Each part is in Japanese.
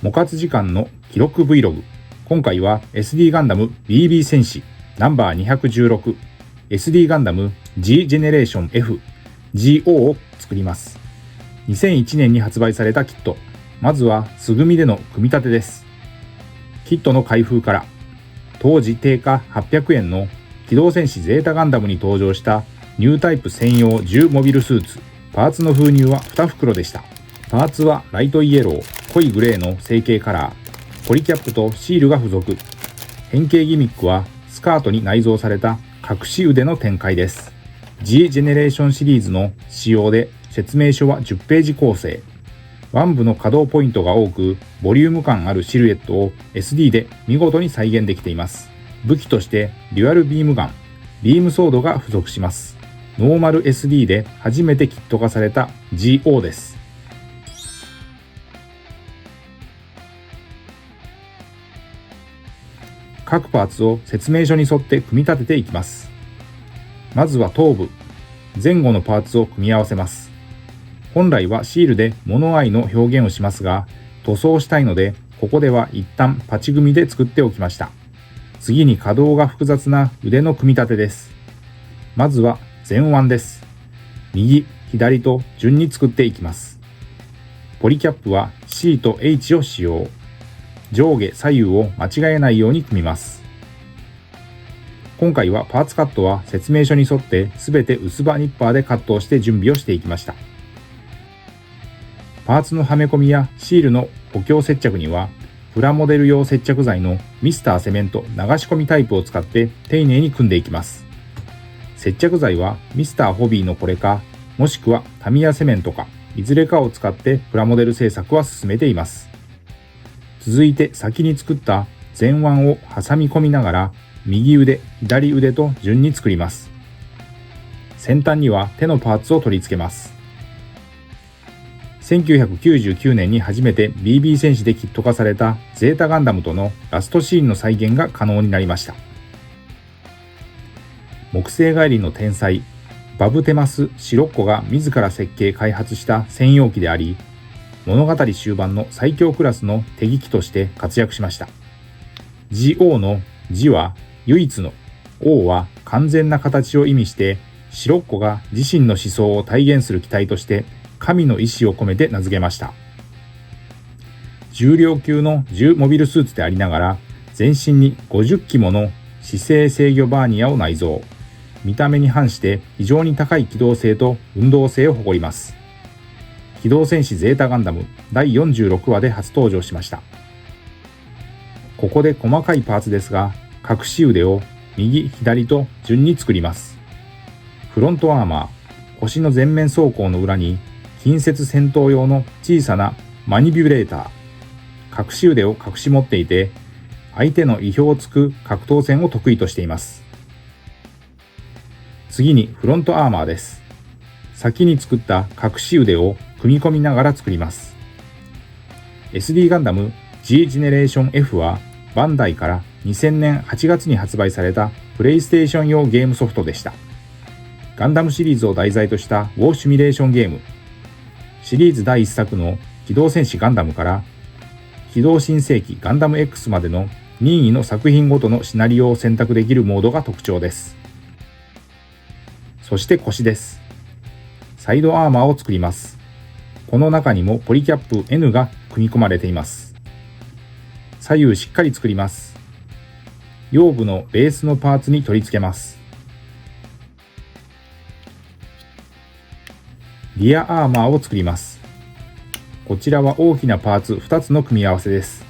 模活時間の記録 Vlog。今回は SD ガンダム BB 戦士ナンバー216 SD ガンダム G ジェネレーション F GO を作ります。2001年に発売されたキット。まずは素組みでの組み立てです。キットの開封から、当時定価800円の機動戦士ゼータガンダムに登場したニュータイプ専用10モビルスーツ。パーツの封入は2袋でした。パーツはライトイエロー、濃いグレーの成型カラー、ポリキャップとシールが付属。変形ギミックはスカートに内蔵された隠し腕の展開です。G ジェネレーションシリーズの仕様で説明書は10ページ構成。腕部の可動ポイントが多く、ボリューム感あるシルエットを SD で見事に再現できています。武器としてデュアルビームガン、ビームソードが付属します。ノーマル SD で初めてキット化された GO です。各パーツを説明書に沿って組み立てていきます。まずは頭部、前後のパーツを組み合わせます。本来はシールで物合いの表現をしますが、塗装したいので、ここでは一旦パチ組みで作っておきました。次に可動が複雑な腕の組み立てです。まずは前腕です。右、左と順に作っていきます。ポリキャップは C と H を使用。上下左右を間違えないように組みます。今回はパーツカットは説明書に沿って全て薄刃ニッパーでカットをして準備をしていきました。パーツのはめ込みやシールの補強接着にはプラモデル用接着剤のミスターセメント流し込みタイプを使って丁寧に組んでいきます。接着剤はミスターホビーのこれか、もしくはタミヤセメントか、いずれかを使ってプラモデル製作は進めています。続いて先に作った前腕を挟み込みながら右腕、左腕と順に作ります。先端には手のパーツを取り付けます。1999年に初めて BB 戦士でキット化されたゼータガンダムとのラストシーンの再現が可能になりました。木星帰りの天才、バブテマス・シロッコが自ら設計開発した専用機であり、物語終盤の最強クラスの敵機として活躍しました。GO の G は唯一の、O は完全な形を意味して、シロッコが自身の思想を体現する機体として神の意志を込めて名付けました。重量級の10モビルスーツでありながら、全身に50機もの姿勢制御バーニアを内蔵。見た目に反して非常に高い機動性と運動性を誇ります。機動戦士ゼータガンダム第46話で初登場しました。ここで細かいパーツですが、隠し腕を右、左と順に作ります。フロントアーマー、腰の前面装甲の裏に近接戦闘用の小さなマニビュレーター、隠し腕を隠し持っていて、相手の意表をつく格闘戦を得意としています。次にフロントアーマーです。先に作った隠し腕を組み込みながら作ります。SD ガンダム G ジェネレーション F はバンダイから2000年8月に発売されたプレイステーション用ゲームソフトでした。ガンダムシリーズを題材としたウォーシミュレーションゲーム。シリーズ第1作の機動戦士ガンダムから機動新世紀ガンダム X までの任意の作品ごとのシナリオを選択できるモードが特徴です。そして腰です。サイドアーマーを作ります。この中にもポリキャップ N が組み込まれています。左右しっかり作ります。腰部のベースのパーツに取り付けます。リアアーマーを作ります。こちらは大きなパーツ2つの組み合わせです。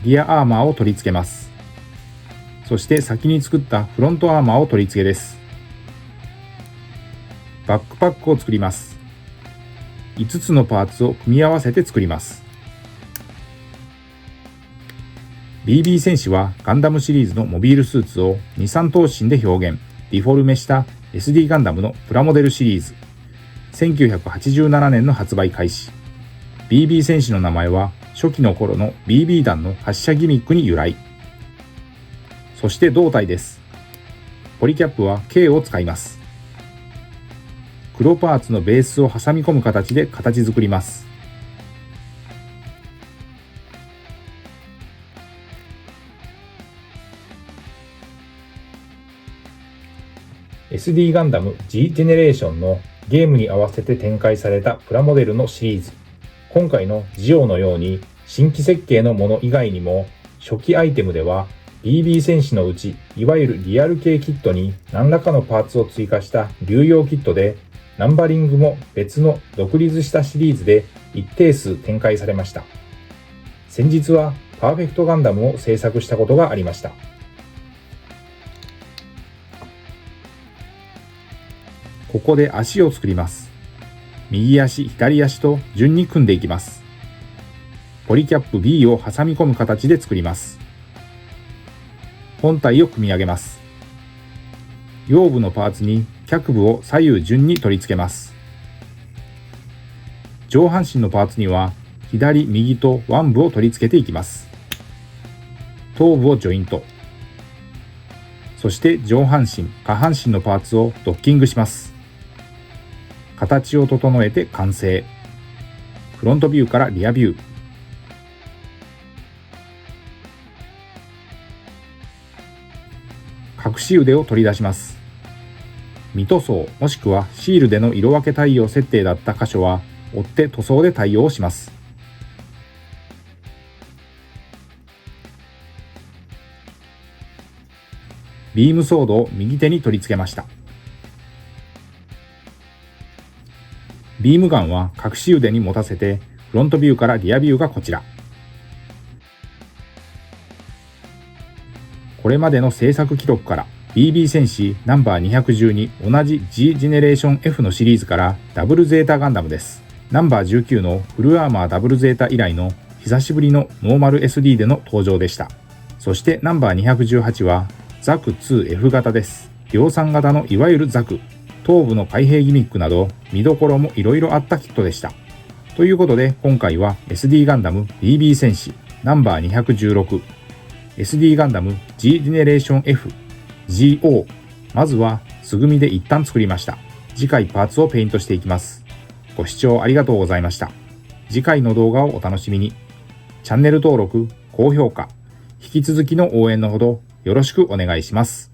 リアアーマーを取り付けます。そして先に作ったフロントアーマーを取り付けです。バックパックを作ります。5つのパーツを組み合わせて作ります。BB 戦士はガンダムシリーズのモビルスーツを2、3頭身で表現、ディフォルメした SD ガンダムのプラモデルシリーズ。1987年の発売開始。BB 戦士の名前は初期の頃の BB 弾の発射ギミックに由来。そして胴体です。ポリキャップは K を使います。黒パーツのベースを挟み込む形で形作ります。SD ガンダム G ジェネレーションのゲームに合わせて展開されたプラモデルのシリーズ。今回のジオのように新規設計のもの以外にも、初期アイテムでは BB 戦士のうちいわゆるリアル系キットに何らかのパーツを追加した流用キットで、ナンバリングも別の独立したシリーズで一定数展開されました。先日はパーフェクトガンダムを制作したことがありました。ここで足を作ります。右足、左足と順に組んでいきます。ポリキャップ B を挟み込む形で作ります。本体を組み上げます。腰部のパーツに脚部を左右順に取り付けます。上半身のパーツには左、右と腕部を取り付けていきます。頭部をジョイント。そして上半身、下半身のパーツをドッキングします。形を整えて完成。フロントビューからリアビュー。隠し腕を取り出します。未塗装もしくはシールでの色分け対応設定だった箇所は追って塗装で対応します。ビームソードを右手に取り付けました。ビームガンは隠し腕に持たせて、フロントビューからリアビューがこちら。これまでの制作記録から BB 戦士ナンバー212同じ G ジェネレーション F のシリーズからダブルゼータガンダムです。ナンバー19のフルアーマーダブルゼータ以来の久しぶりのノーマル SD での登場でした。そしてナンバー218はザク 2F 型です。量産型のいわゆるザク。頭部の開閉ギミックなど見どころもいろいろあったキットでした。ということで今回は SD ガンダム BB 戦士ナンバー216 SD ガンダム G ジェネレーション F GO まずは素組みで一旦作りました。次回パーツをペイントしていきます。ご視聴ありがとうございました。次回の動画をお楽しみに。チャンネル登録、高評価、引き続きの応援のほどよろしくお願いします。